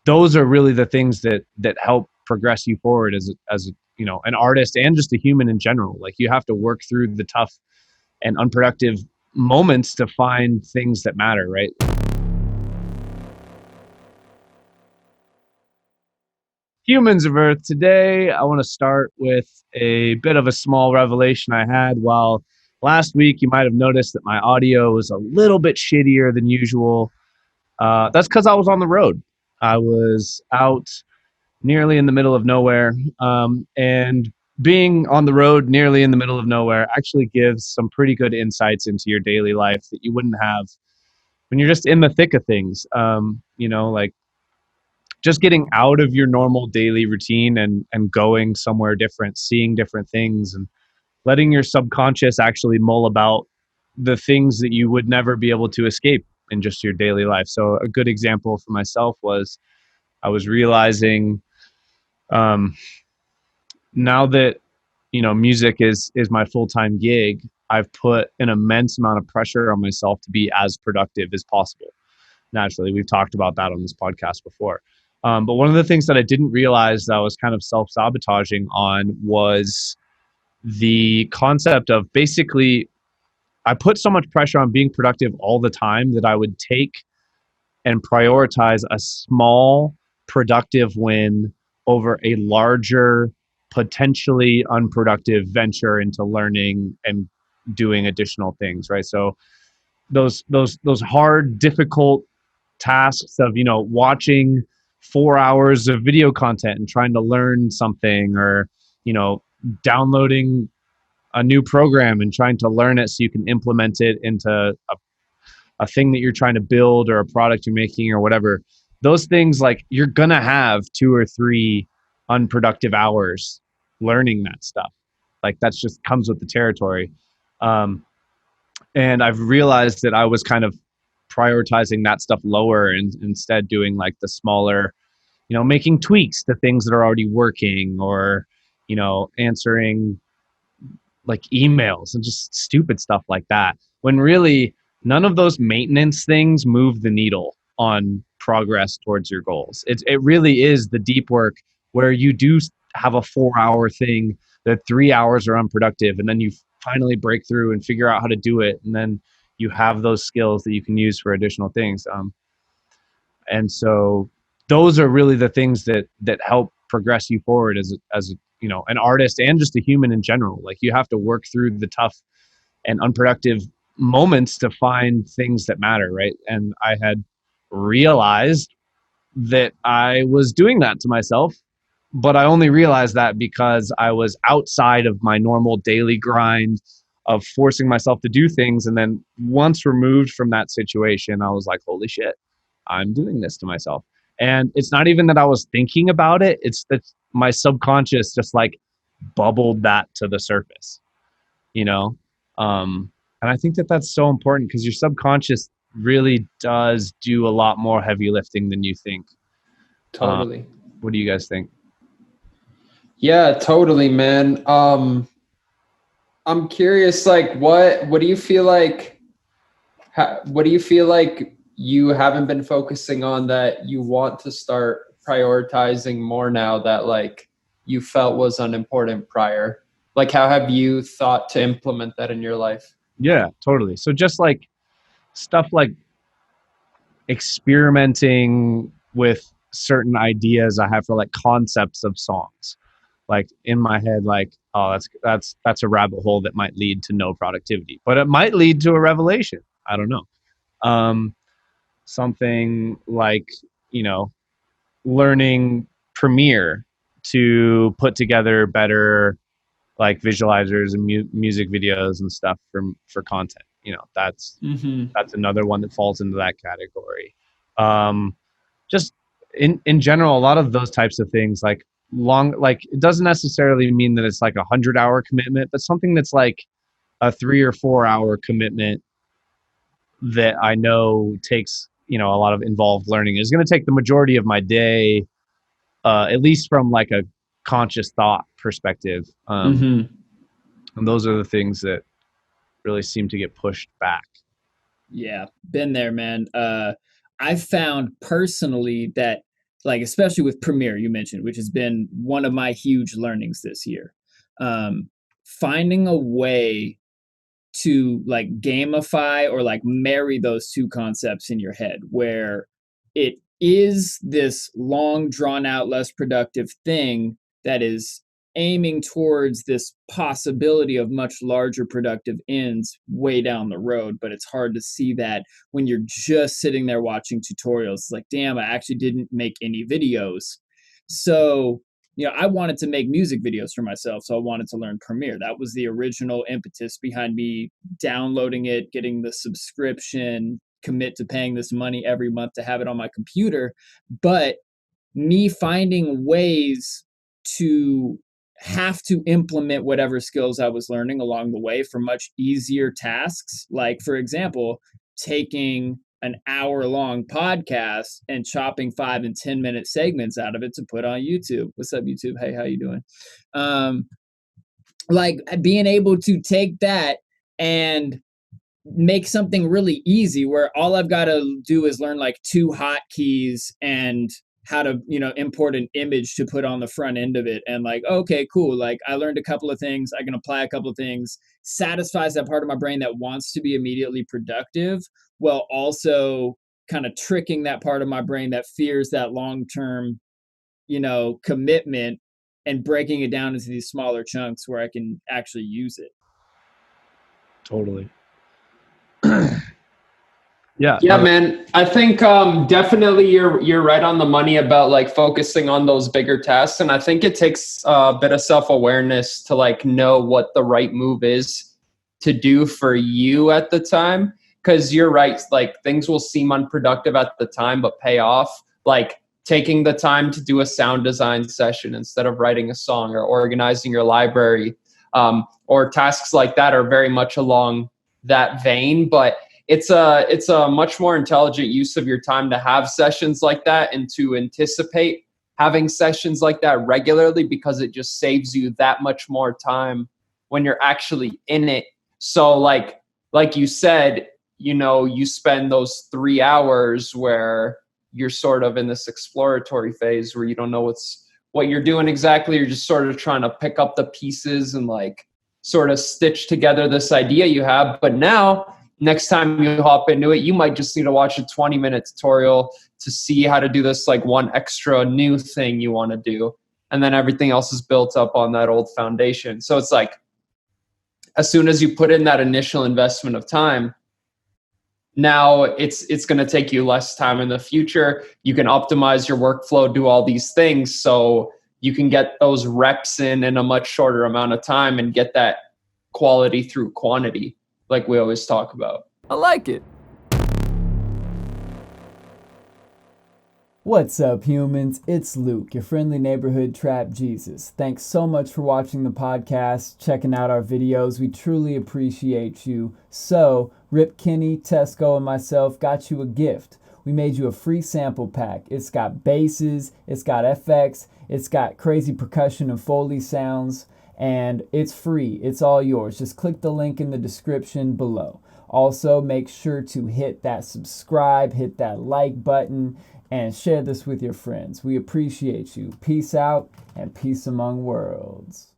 those are really the things that help progress you forward as an artist and just a human in general. Like, you have to work through the tough and unproductive moments to find things that matter, right? Humans of Earth, today I want to start with a bit of a small revelation I had while last week. You might have noticed that my audio was a little bit shittier than usual. That's because I was on the road. I was out nearly in the middle of nowhere. And being on the road nearly in the middle of nowhere actually gives some pretty good insights into your daily life that you wouldn't have when you're just in the thick of things. Like just getting out of your normal daily routine and going somewhere different, seeing different things, and letting your subconscious actually mull about the things that you would never be able to escape in just your daily life. So a good example for myself was I was realizing, now that music is my full-time gig, I've put an immense amount of pressure on myself to be as productive as possible. Naturally, we've talked about that on this podcast before. But one of the things that I didn't realize that I was kind of self-sabotaging on was the concept of, basically, I put so much pressure on being productive all the time that I would take and prioritize a small productive win over a larger, potentially unproductive venture into learning and doing additional things, right? So those hard, difficult tasks of watching 4 hours of video content and trying to learn something, or downloading a new program and trying to learn it so you can implement it into a thing that you're trying to build, or a product you're making, or whatever. Those things, like, you're gonna have 2 or 3 unproductive hours learning that stuff. Like, that's just comes with the territory. And I've realized that I was kind of prioritizing that stuff lower, and instead doing like the smaller, making tweaks to things that are already working, or answering like emails and just stupid stuff like that, when really none of those maintenance things move the needle on progress towards your goals. It really is the deep work where you do have a 4-hour thing that 3 hours are unproductive, and then you finally break through and figure out how to do it, and then you have those skills that you can use for additional things. And so those are really the things that help progress you forward as an artist and just a human in general. Like, you have to work through the tough and unproductive moments to find things that matter, right? And I had realized that I was doing that to myself, but I only realized that because I was outside of my normal daily grind of forcing myself to do things. And then once removed from that situation, I was like, holy shit, I'm doing this to myself. And it's not even that I was thinking about it. It's that my subconscious just like bubbled that to the surface, you know? And I think that that's so important, because your subconscious really does do a lot more heavy lifting than you think. Totally. What do you guys think? Yeah, totally, man. I'm curious, like, what do you feel like, what do you feel like you haven't been focusing on that you want to start prioritizing more now, that like you felt was unimportant prior? Like, how have you thought to implement that in your life? Yeah, totally. So just like stuff like experimenting with certain ideas I have for like concepts of songs, like in my head, like, oh, that's a rabbit hole that might lead to no productivity, but it might lead to a revelation. I don't know. Um, Something like, learning Premiere to put together better like visualizers and music videos and stuff for content. That's Mm-hmm. that's another one that falls into that category. Just in general, a lot of those types of things, like like, it doesn't necessarily mean that it's like 100-hour commitment, but something that's like a 3 or 4 hour commitment that I know takes a lot of involved learning, is going to take the majority of my day, at least from like a conscious thought perspective. Mm-hmm. And those are the things that really seem to get pushed back. Yeah, been there, man. I've found personally that like especially with Premiere, you mentioned, which has been one of my huge learnings this year. Finding a way to like gamify or like marry those two concepts in your head where it is this long drawn out less productive thing that is aiming towards this possibility of much larger productive ends way down the road, but it's hard to see that when you're just sitting there watching tutorials. It's like, damn, I actually didn't make any videos. So I wanted to make music videos for myself, so I wanted to learn Premiere. That was the original impetus behind me downloading it, getting the subscription, commit to paying this money every month to have it on my computer. But me finding ways to have to implement whatever skills I was learning along the way for much easier tasks. Like, for example, taking an hour-long podcast and chopping 5 and 10-minute segments out of it to put on YouTube. What's up, YouTube? Hey, how you doing? Like being able to take that and make something really easy where all I've got to do is learn like 2 hotkeys and how to import an image to put on the front end of it, and like, okay, cool, like I learned a couple of things, I can apply a couple of things, satisfies that part of my brain that wants to be immediately productive, while also kind of tricking that part of my brain that fears that long-term commitment, and breaking it down into these smaller chunks where I can actually use it. Totally. Yeah. Yeah, man. I think definitely you're right on the money about like focusing on those bigger tasks, and I think it takes a bit of self-awareness to like know what the right move is to do for you at the time. Because you're right, like things will seem unproductive at the time, but pay off. Like taking the time to do a sound design session instead of writing a song, or organizing your library, or tasks like that are very much along that vein, but it's a much more intelligent use of your time to have sessions like that and to anticipate having sessions like that regularly, because it just saves you that much more time when you're actually in it. So like you said, you spend those 3 hours where you're sort of in this exploratory phase where you don't know what you're doing exactly. You're just sort of trying to pick up the pieces and like sort of stitch together this idea you have. But now, next time you hop into it, you might just need to watch a 20-minute tutorial to see how to do this like one extra new thing you want to do. And then everything else is built up on that old foundation. So it's like, as soon as you put in that initial investment of time, now it's going to take you less time in the future. You can optimize your workflow, do all these things, so you can get those reps in a much shorter amount of time and get that quality through quantity, like we always talk about. I like it. What's up, humans? It's Luke, your friendly neighborhood trap Jesus. Thanks so much for watching the podcast, checking out our videos. We truly appreciate you. So, Rip Kenny, Tesco, and myself got you a gift. We made you a free sample pack. It's got basses, it's got FX, it's got crazy percussion and Foley sounds, and it's free. It's all yours. Just click the link in the description below. Also, make sure to hit that subscribe, hit that like button, and share this with your friends. We appreciate you. Peace out and peace among worlds.